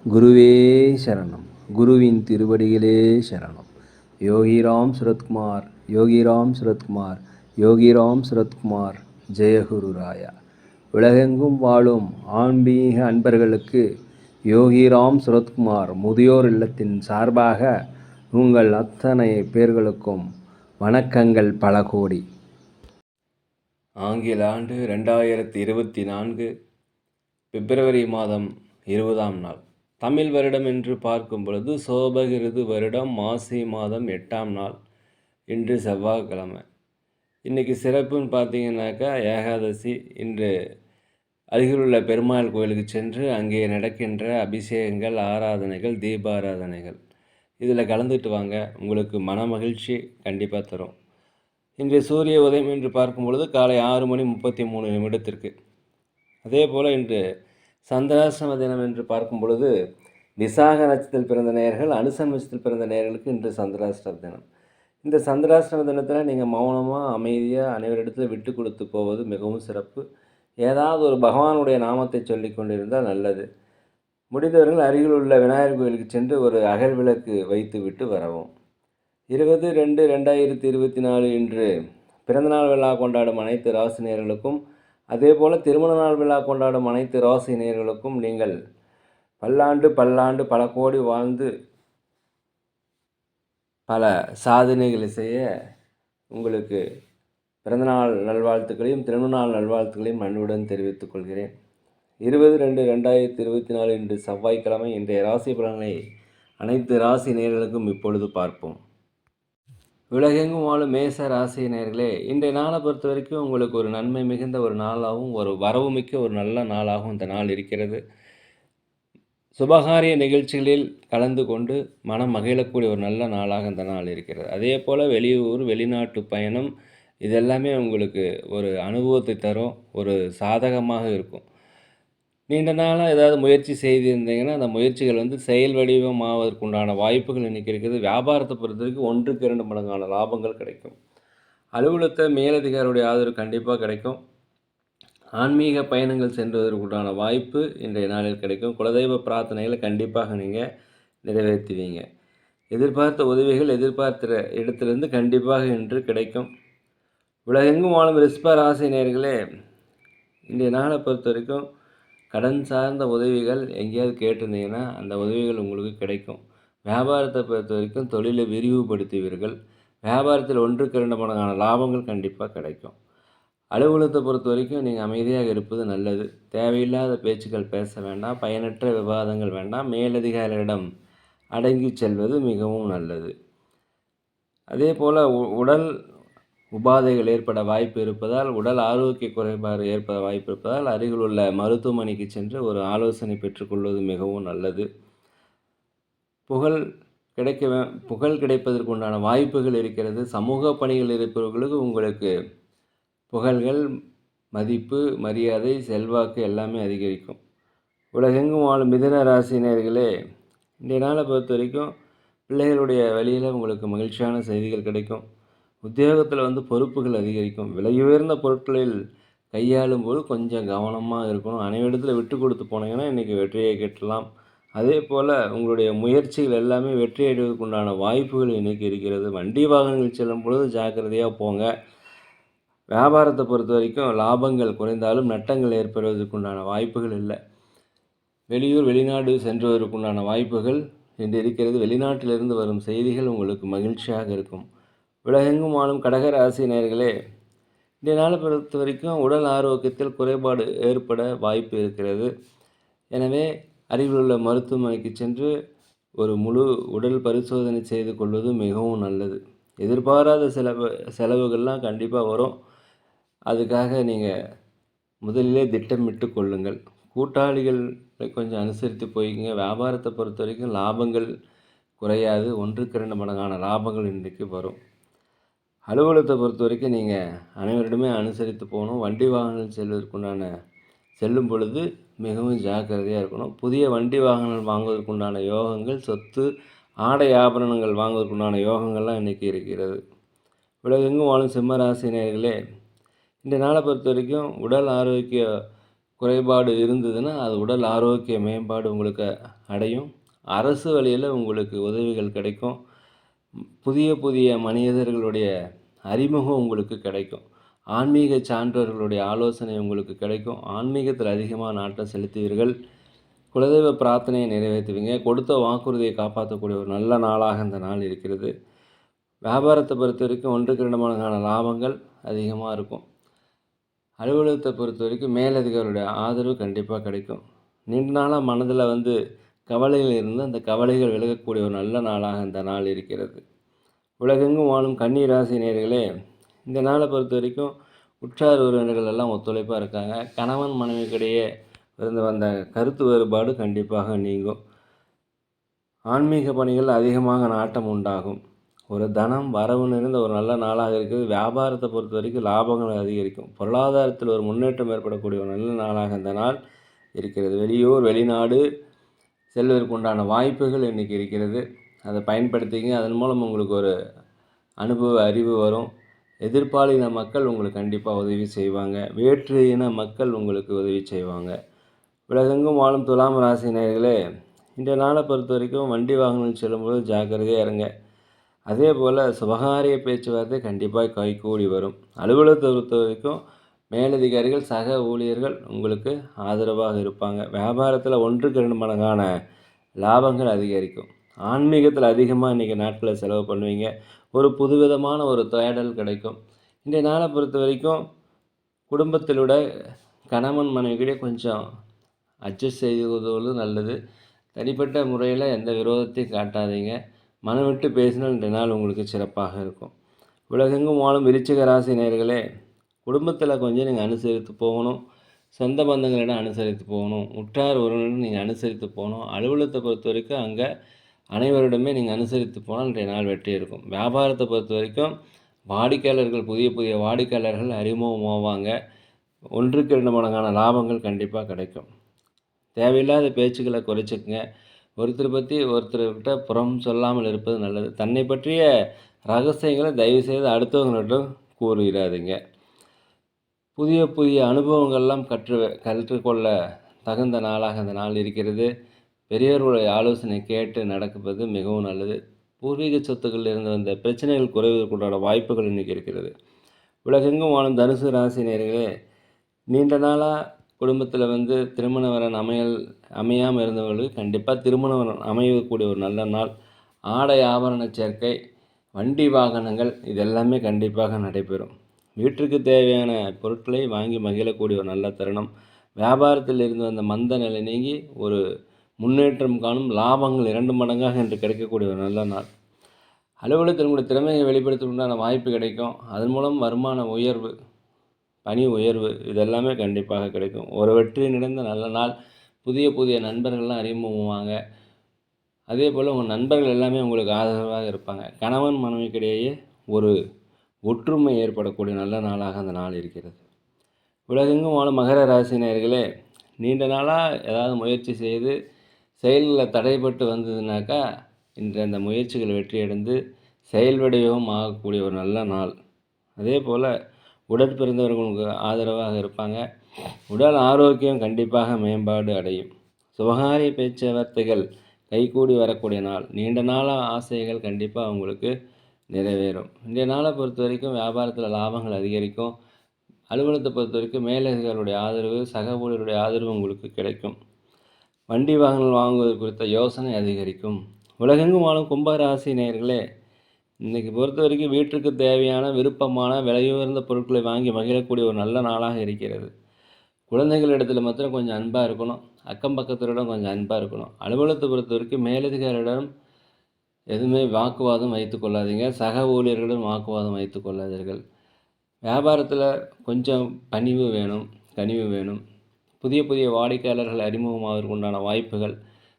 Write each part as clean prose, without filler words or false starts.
குருவே சரணம். குருவின் திருவடிகளே சரணம். யோகிராம் சுரத்குமார், யோகிராம் சுரத்குமார், யோகிராம் சுரத்குமார். ஜெயகுரு ராயா. உலகெங்கும் வாழும் ஆன்மீக அன்பர்களுக்கு யோகிராம் சுரத்குமார் முதியோர் இல்லத்தின் சார்பாக உங்கள் அத்தனை பேர்களுக்கும் வணக்கங்கள் பல கோடி. ஆங்கில ஆண்டு 2024 பிப்ரவரி மாதம் 20ஆம் நாள். தமிழ் வருடம் என்று பார்க்கும் பொழுது சோபகிருது வருடம் மாசி மாதம் 8ஆம் நாள். இன்று செவ்வாய்க்கிழமை. இன்றைக்கி சிறப்புன்னு பார்த்தீங்கன்னாக்கா ஏகாதசி. இன்று அருகிலுள்ள பெருமாள் கோயிலுக்கு சென்று அங்கே நடக்கின்ற அபிஷேகங்கள், ஆராதனைகள், தீபாராதனைகள் இதில் கலந்துட்டு வாங்க. உங்களுக்கு மன மகிழ்ச்சி கண்டிப்பாக தரும். இன்றைய சூரிய உதயம் என்று பார்க்கும் பொழுது காலை 6:33 அதே போல் இன்று சந்திராசிரம தினம் என்று பார்க்கும் பொழுது விசாக நட்சத்திரத்தில் பிறந்த நேயர்கள், அனுசன் நட்சத்திரத்தில் பிறந்த நேயர்களுக்கு இன்று சந்திராசிரம தினம். இந்த சந்திராசிரம தினத்தில் நீங்கள் மௌனமாக அமைதியாக அனைவரிடத்தில் விட்டு கொடுத்து போவது மிகவும் சிறப்பு. ஏதாவது ஒரு பகவானுடைய நாமத்தை சொல்லி கொண்டிருந்தால் நல்லது. முடிந்தவர்கள் அருகில் உள்ள விநாயகர் கோயிலுக்கு சென்று ஒரு அகல் விளக்கு வைத்து விட்டு வரவும். 20/2/2024 இன்று பிறந்தநாள் விழா கொண்டாடும் அனைத்து ராசி நேயர்களுக்கும், அதே போல் திருமண நாள் விழா கொண்டாடும் அனைத்து ராசி நேயர்களுக்கும் நீங்கள் பல்லாண்டு பல்லாண்டு பல கோடி வாழ்ந்து பல சாதனைகளை செய்ய உங்களுக்கு பிறந்தநாள் நல்வாழ்த்துக்களையும் திருமண நாள் நல்வாழ்த்துக்களையும் அன்புடன் தெரிவித்துக் கொள்கிறேன். 20/2/2024 இன்று செவ்வாய்க்கிழமை. இன்றைய ராசி பலன்களை அனைத்து ராசி நேயர்களுக்கும் இப்பொழுது பார்ப்போம். உலகெங்கும் வாழும் மேச ராசி நேயர்களே, இன்றைய நாளை பொறுத்த வரைக்கும் உங்களுக்கு ஒரு நன்மை மிகுந்த ஒரு நாளாகவும் ஒரு வரவு மிக்க ஒரு நல்ல நாளாகவும் இந்த நாள் இருக்கிறது. சுபகாரிய நிகழ்ச்சிகளில் கலந்து கொண்டு மனம் மகிழக்கூடிய ஒரு நல்ல நாளாக இந்த நாள் இருக்கிறது. அதே போல் வெளியூர் வெளிநாட்டு பயணம் இதெல்லாமே உங்களுக்கு ஒரு அனுபவத்தை தரும், ஒரு சாதகமாக இருக்கும். நீண்ட நாளாக ஏதாவது முயற்சி செய்திருந்தீங்கன்னா அந்த முயற்சிகள் செயல் வடிவமாவதற்குண்டான வாய்ப்புகள் இன்றைக்கி இருக்கிறது. வியாபாரத்தை பொறுத்த வரைக்கும் 1க்கு 2 மடங்கான லாபங்கள் கிடைக்கும். அலுவலகத்தில் மேலதிகாரியுடைய ஆதரவு கண்டிப்பாக கிடைக்கும். ஆன்மீக பயணங்கள் சென்றுவதற்குண்டான வாய்ப்பு இன்றைய நாளில் கிடைக்கும். குலதெய்வ பிரார்த்தனைகளை கண்டிப்பாக நீங்கள் நிறைவேற்றுவீங்க. எதிர்பார்த்த உதவிகள் எதிர்பார்த்த இடத்திலிருந்து கண்டிப்பாக இன்று கிடைக்கும். உலகெங்கும் வாழும் ரிஷப ராசி நேயர்களே, இன்றைய நாளை பொறுத்த வரைக்கும் கடன் சார்ந்த உதவிகள் எங்கேயாவது கேட்டிருந்தீங்கன்னா அந்த உதவிகள் உங்களுக்கு கிடைக்கும். வியாபாரத்தை பொறுத்த வரைக்கும் தொழிலை விரிவுபடுத்துவீர்கள். வியாபாரத்தில் 1க்கு 2 மடங்கான லாபங்கள் கண்டிப்பாக கிடைக்கும். அலுவலகத்தை பொறுத்த வரைக்கும் நீங்கள் அமைதியாக இருப்பது நல்லது. தேவையில்லாத பேச்சுக்கள் பேச வேண்டாம். பயனற்ற விவாதங்கள் வேண்டாம். மேலதிகாரிகளிடம் அடங்கி செல்வது மிகவும் நல்லது. அதே போல் உடல் உபாதைகள் ஏற்பட வாய்ப்பு இருப்பதால், உடல் ஆரோக்கிய குறைபாடு ஏற்பட வாய்ப்பு இருப்பதால் அருகில் உள்ள மருத்துவமனைக்கு சென்று ஒரு ஆலோசனை பெற்றுக்கொள்வது மிகவும் நல்லது. புகழ் கிடைப்பதற்கு உண்டான வாய்ப்புகள் இருக்கிறது. சமூக பணிகள் இருப்பவர்களுக்கு உங்களுக்கு புகழ்கள், மதிப்பு, மரியாதை, செல்வாக்கு எல்லாமே அதிகரிக்கும். உலகெங்கும் வாழும் மிதுன ராசினியர்களே, இன்றைய நாளை பொறுத்த வரைக்கும் பிள்ளைகளுடைய வழியில் உங்களுக்கு மகிழ்ச்சியான செய்திகள் கிடைக்கும். உத்தியோகத்தில் பொறுப்புகள் அதிகரிக்கும். விலையுயர்ந்த பொருட்களில் கையாளும் போது கொஞ்சம் கவனமாக இருக்கணும். அனைவரிடத்தில் விட்டு கொடுத்து போனீங்கன்னா இன்றைக்கி வெற்றியை கிட்டலாம். அதே போல் உங்களுடைய முயற்சிகள் எல்லாமே வெற்றி அடைவதற்கு உண்டான வாய்ப்புகள் இன்றைக்கி இருக்கிறது. வண்டி வாகனங்கள் செல்லும் பொழுது ஜாக்கிரதையாக போங்க. வியாபாரத்தை பொறுத்த வரைக்கும் லாபங்கள் குறைந்தாலும் நட்டங்கள் ஏற்படுவதற்குண்டான வாய்ப்புகள் இல்லை. வெளியூர் வெளிநாடு சென்றுவதற்குண்டான வாய்ப்புகள் இன்று இருக்கிறது. வெளிநாட்டிலிருந்து வரும் செய்திகள் உங்களுக்கு மகிழ்ச்சியாக இருக்கும். உலகெங்கும் வாழும் கடக ராசி நேயர்களே, இந்த நாளை பொறுத்த வரைக்கும் உடல் ஆரோக்கியத்தில் குறைபாடு ஏற்பட வாய்ப்பு இருக்கிறது. எனவே அருகில் உள்ள மருத்துவமனைக்கு சென்று ஒரு முழு உடல் பரிசோதனை செய்து கொள்வது மிகவும் நல்லது. எதிர்பாராத செலவுகள்லாம் கண்டிப்பாக வரும். அதுக்காக நீங்கள் முதலிலே திட்டமிட்டு கொள்ளுங்கள். கூட்டாளிகளை கொஞ்சம் அனுசரித்து போய்க்குங்க. வியாபாரத்தை பொறுத்த வரைக்கும் லாபங்கள் குறையாது. 1க்கு 2 மடங்கான லாபங்கள் இன்றைக்கு வரும். அலுவலகத்தை பொறுத்த வரைக்கும் நீங்கள் அனைவரிடமே அனுசரித்து போகணும். வண்டி வாகனங்கள் செல்லும் பொழுது மிகவும் ஜாக்கிரதையாக இருக்கணும். புதிய வண்டி வாகனங்கள் வாங்குவதற்குண்டான யோகங்கள், சொத்து, ஆடை ஆபரணங்கள் வாங்குவதற்குண்டான யோகங்கள்லாம் இன்றைக்கி இருக்கிறது. உலகெங்கும் வாழும் சிம்ம ராசி நேயர்களே, இந்த நாளை பொறுத்த வரைக்கும் உடல் ஆரோக்கிய குறைபாடு இருந்ததுன்னா அது உடல் ஆரோக்கிய மேம்பாடு உங்களுக்கு அடையும். அரசு வழியில் உங்களுக்கு உதவிகள் கிடைக்கும். புதிய புதிய மனிதர்களுடைய அறிமுகம் உங்களுக்கு கிடைக்கும். ஆன்மீக சான்றோர்களுடைய ஆலோசனை உங்களுக்கு கிடைக்கும். ஆன்மீகத்தில் அதிகமாக நாட்டம் செலுத்துவீர்கள். குலதெய்வ பிரார்த்தனையை நிறைவேற்றுவீங்க. கொடுத்த வாக்குறுதியை காப்பாற்றக்கூடிய ஒரு நல்ல நாளாக இந்த நாள் இருக்கிறது. வியாபாரத்தை பொறுத்த வரைக்கும் 1க்கு 2 மடங்கான லாபங்கள் அதிகமாக இருக்கும். அலுவலகத்தை பொறுத்த வரைக்கும் மேலதிகாரிகளுடைய ஆதரவு கண்டிப்பாக கிடைக்கும். நீண்ட நாளாக மனதில் கவலைகள் இருந்து அந்த கவலைகள் விலகக்கூடிய ஒரு நல்ல நாளாக இந்த நாள் இருக்கிறது. உலகெங்கும் வாழும் கன்னி ராசி நேயர்களே, இந்த நாளை பொறுத்த வரைக்கும் உற்றார் உறவினர்கள் எல்லாம் ஒத்துழைப்பாக இருக்காங்க. கணவன் மனைவிக்கிடையே இருந்து வந்த கருத்து வேறுபாடு கண்டிப்பாக நீங்கும். ஆன்மீக பணிகள் அதிகமாக நாட்டம் உண்டாகும். ஒரு தனம் வரவு நிறைந்த ஒரு நல்ல நாளாக இருக்குது. வியாபாரத்தை பொறுத்த வரைக்கும் லாபங்கள் அதிகரிக்கும். பொருளாதாரத்தில் ஒரு முன்னேற்றம் ஏற்படக்கூடிய ஒரு நல்ல நாளாக இந்த நாள் இருக்கிறது. வெளியூர் வெளிநாடு செல்வதற்கு உண்டான வாய்ப்புகள் இன்றைக்கி இருக்கிறது. அதை பயன்படுத்திங்க. அதன் மூலம் உங்களுக்கு ஒரு அனுபவ அறிவு வரும். எதிர்பாலின மக்கள் உங்களுக்கு கண்டிப்பாக உதவி செய்வாங்க. வேற்று இன மக்கள் உங்களுக்கு உதவி செய்வாங்க. உலகெங்கும் வாழும் துலாம் ராசி நேயர்களே, இந்த நாளை பொறுத்த வரைக்கும் வண்டி வாகனம் செல்லும்போது ஜாக்கிரதையாக இருங்க. அதே போல் சுபகாரிய பேச்சுவார்த்தை கண்டிப்பாக கைகூடி வரும். அலுவலகத்தை பொறுத்த வரைக்கும் மேலதிகாரிகள் சக ஊழியர்கள் உங்களுக்கு ஆதரவாக இருப்பாங்க. வியாபாரத்தில் 1க்கு 2 மடங்கான லாபங்கள் அதிகரிக்கும். ஆன்மீகத்தில் அதிகமாக இன்றைக்கி நாட்களில் செலவு பண்ணுவீங்க. ஒரு புதுவிதமான ஒரு தேடல் கிடைக்கும். இன்றைய நாளை பொறுத்த வரைக்கும் குடும்பத்திலோட கணவன் மனைவிக்கிட்டே கொஞ்சம் அட்ஜஸ்ட் செய்வது நல்லது. தனிப்பட்ட முறையில் எந்த விரோதத்தையும் காட்டாதீங்க. மனம் விட்டு பேசினால் இன்றைய நாள் உங்களுக்கு சிறப்பாக இருக்கும். உலகெங்கும் வாழும் விருச்சிக ராசி நேயர்களே, குடும்பத்தில் கொஞ்சம் நீங்கள் அனுசரித்து போகணும். சொந்த பந்தங்களிடம் அனுசரித்து போகணும். உற்றார் உறவினரிடம் நீங்கள் அனுசரித்து போகணும். அலுவலகத்தை பொறுத்த வரைக்கும் அங்கே அனைவரிடமே நீங்கள் அனுசரித்து போனால் இன்றைய நாள் வெற்றி இருக்கும். வியாபாரத்தை பொறுத்த வரைக்கும் வாடிக்கையாளர்கள் புதிய புதிய வாடிக்கையாளர்கள் அறிமுகமாவாங்க. 1க்கு 2 மடங்கான லாபங்கள் கண்டிப்பாக கிடைக்கும். தேவையில்லாத பேச்சுக்களை குறைச்சிக்கங்க. ஒருத்தர் பற்றி ஒருத்தர்கிட்ட புறம் சொல்லாமல் இருப்பது நல்லது. தன்னை பற்றிய ரகசியங்களை தயவுசெய்து அடுத்தவங்களிடம் கூறுகிறாதீங்க. புதிய புதிய அனுபவங்கள்லாம் கற்றுக்கொள்ள தகுந்த நாளாக இந்த நாள் இருக்கிறது. பெரியவர்களுடைய ஆலோசனை கேட்டு நடப்பது மிகவும் நல்லது. பூர்வீக சொத்துக்களில் இருந்து வந்த பிரச்சனைகள் குறைவதற்குண்டான வாய்ப்புகள் இன்றைக்கி இருக்கிறது. உலகெங்கும் வாழும் தனுசு ராசி நேயர்களே, நீண்ட நாளாக குடும்பத்தில் திருமண வரன் அமையாமல் இருந்தவர்களுக்கு கண்டிப்பாக திருமண வரன் அமையக்கூடிய ஒரு நல்ல நாள். ஆடை ஆபரண சேர்க்கை, வண்டி வாகனங்கள் இதெல்லாமே கண்டிப்பாக நடைபெறும். வீட்டிற்கு தேவையான பொருட்களை வாங்கி மகிழக்கூடிய ஒரு நல்ல தருணம். வியாபாரத்தில் இருந்து வந்த மந்த நிலை நீங்கி ஒரு முன்னேற்றம் காணும். லாபங்கள் 2 மடங்காக இன்று கிடைக்கக்கூடிய ஒரு நல்ல நாள். அலுவலகத்தில் உங்களுடைய திறமையை வெளிப்படுத்துவதற்கான வாய்ப்பு கிடைக்கும். அதன் மூலம் வருமான உயர்வு, பணி உயர்வு இதெல்லாமே கண்டிப்பாக கிடைக்கும். ஒரு வெற்றி நிறைந்த நல்ல நாள். புதிய புதிய நண்பர்கள்லாம் அறிமுகமாவாங்க. அதே போல் உங்கள் நண்பர்கள் எல்லாமே உங்களுக்கு ஆதரவாக இருப்பாங்க. கணவன் மனைவிக்கிடையே ஒரு ஒற்றுமை ஏற்படக்கூடிய நல்ல நாளாக அந்த நாள் இருக்கிறது. உலகெங்கும் வாழும் மகர ராசி நேயர்களே, நீண்ட நாளாக ஏதாவது முயற்சி செய்து செயல்களில் தடைப்பட்டு வந்ததுனாக்கா இன்று அந்த முயற்சிகள் வெற்றியடைந்து செயல் வடிவம் ஆகக்கூடிய ஒரு நல்ல நாள். அதே போல் உடற்பிறந்தவர்களுக்கு ஆதரவாக இருப்பாங்க. உடல் ஆரோக்கியம் கண்டிப்பாக மேம்பாடு அடையும். சுபகாரிய பேச்சுவார்த்தைகள் கைகூடி வரக்கூடிய நாள். நீண்ட நாளாக ஆசைகள் கண்டிப்பாக உங்களுக்கு நிறைவேறும். இன்றைய நாளை பொறுத்த வரைக்கும் வியாபாரத்தில் லாபங்கள் அதிகரிக்கும். அலுவலகத்தை பொறுத்த வரைக்கும் மேலதிகாரிகளுடைய ஆதரவு, சக ஊழியருடைய ஆதரவு உங்களுக்கு கிடைக்கும். வண்டி வாகனங்கள் வாங்குவது குறித்த யோசனை அதிகரிக்கும். உலகெங்கும் வாழும் கும்பராசி நேயர்களே, இன்றைக்கி பொறுத்த வரைக்கும் வீட்டிற்கு தேவையான விருப்பமான விலையுயர்ந்த பொருட்களை வாங்கி மகிழக்கூடிய ஒரு நல்ல நாளாக இருக்கிறது. குழந்தைகளிடத்தில் மாத்திரம் கொஞ்சம் அன்பாக இருக்கணும். அக்கம் பக்கத்திடம் கொஞ்சம் அன்பாக இருக்கணும். அலுவலகத்தை பொறுத்த வரைக்கும் மேலதிகாரிடம் எதுவுமே வாக்குவாதம் வைத்து கொள்ளாதீங்க. சக ஊழியர்களிடம் வாக்குவாதம் வைத்து கொள்ளாதீர்கள். வியாபாரத்தில் கொஞ்சம் கனிவு வேணும். புதிய புதிய வாடிக்கையாளர்கள் அறிமுகமாவதற்கு உண்டான வாய்ப்புகள்,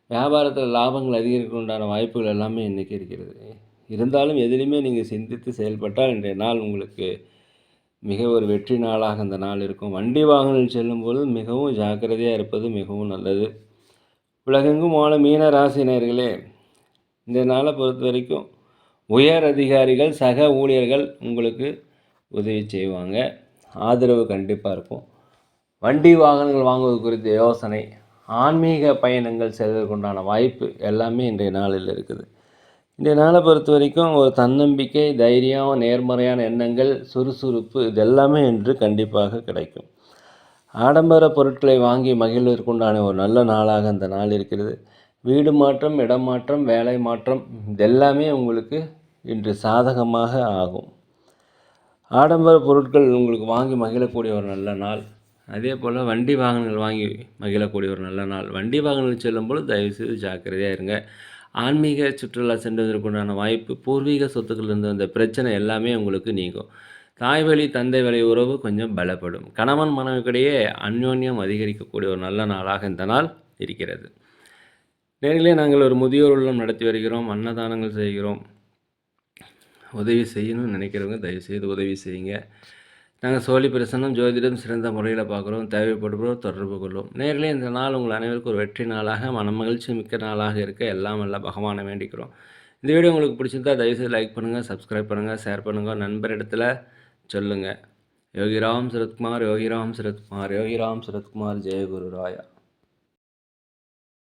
வியாபாரத்தில் லாபங்கள் அதிகரிக்க உண்டான வாய்ப்புகள் எல்லாமே இன்றைக்கி இருக்கிறது. இருந்தாலும் எதிலுமே நீங்கள் சிந்தித்து செயல்பட்டால் இன்றைய நாள் உங்களுக்கு மிக ஒரு வெற்றி நாளாக அந்த நாள் இருக்கும். வண்டி வாகனம் செல்லும்போது மிகவும் ஜாக்கிரதையாக இருப்பது மிகவும் நல்லது. உலகெங்கும் வாழும் மீன ராசி நேயர்களே, இந்த நாளை பொறுத்த வரைக்கும் உயர் அதிகாரிகள் சக ஊழியர்கள் உங்களுக்கு உதவி செய்வாங்க. ஆதரவு கண்டிப்பாக இருக்கும். வண்டி வாகனங்கள் வாங்குவது குறித்த யோசனை, ஆன்மீக பயணங்கள் செல்வதற்குண்டான வாய்ப்பு எல்லாமே இன்றைய நாளில் இருக்குது. இன்றைய நாளை பொறுத்த வரைக்கும் ஒரு தன்னம்பிக்கை, தைரியம், நேர்மறையான எண்ணங்கள், சுறுசுறுப்பு இது எல்லாமே இன்று கண்டிப்பாக கிடைக்கும். ஆடம்பர பொருட்களை வாங்கி மகிழ்வதற்குண்டான ஒரு நல்ல நாளாக அந்த நாள் இருக்கிறது. வீடு மாற்றம், இடம் மாற்றம், வேலை மாற்றம் இதெல்லாமே உங்களுக்கு இன்று சாதகமாக ஆகும். ஆடம்பர பொருட்கள் உங்களுக்கு வாங்கி மகிழக்கூடிய ஒரு நல்ல நாள். அதே போல் வண்டி வாகனங்கள் வாங்கி மகிழக்கூடிய ஒரு நல்ல நாள். வண்டி வாகனங்கள் செல்லும்போது தயவுசெய்து ஜாக்கிரதையாக இருங்க. ஆன்மீக சுற்றுலா சென்றதற்குண்டான வாய்ப்பு, பூர்வீக சொத்துக்கள் இருந்த அந்த பிரச்சனை எல்லாமே உங்களுக்கு நீங்கும். தாய் வழி தந்தை வழி உறவு கொஞ்சம் பலப்படும். கணவன் மனைவிக்கிடையே அந்யோன்யம் அதிகரிக்கக்கூடிய ஒரு நல்ல நாளாக இந்த நாள் இருக்கிறது. நேரிலே நாங்கள் ஒரு முதியோர் இல்லம் நடத்தி வருகிறோம், அன்னதானங்கள் செய்கிறோம். உதவி செய்யணும்னு நினைக்கிறவங்க தயவுசெய்து உதவி செய்யுங்க. நாங்கள் சோழி பிரசன்னம் ஜோதிடம் சிறந்த முறையில் பார்க்குறோம். தேவைப்படுவோர் தொடர்பு கொள்வோம். நேரிலே இந்த நாள் உங்கள் அனைவருக்கும் ஒரு வெற்றி நாளாக, மனமகிழ்ச்சி மிக்க நாளாக இருக்க எல்லாம் வல்ல பகவானை வேண்டிக்கிறோம். இந்த வீடியோ உங்களுக்கு பிடிச்சிருந்தா தயவுசெய்து லைக் பண்ணுங்கள், சப்ஸ்கிரைப் பண்ணுங்கள், ஷேர் பண்ணுங்கள், நண்பரிடத்தில் சொல்லுங்கள். யோகிராம் சரத்குமார், யோகிராம் சரத்குமார், யோகிராம் சரத்குமார், ஜெய குரு ராயா.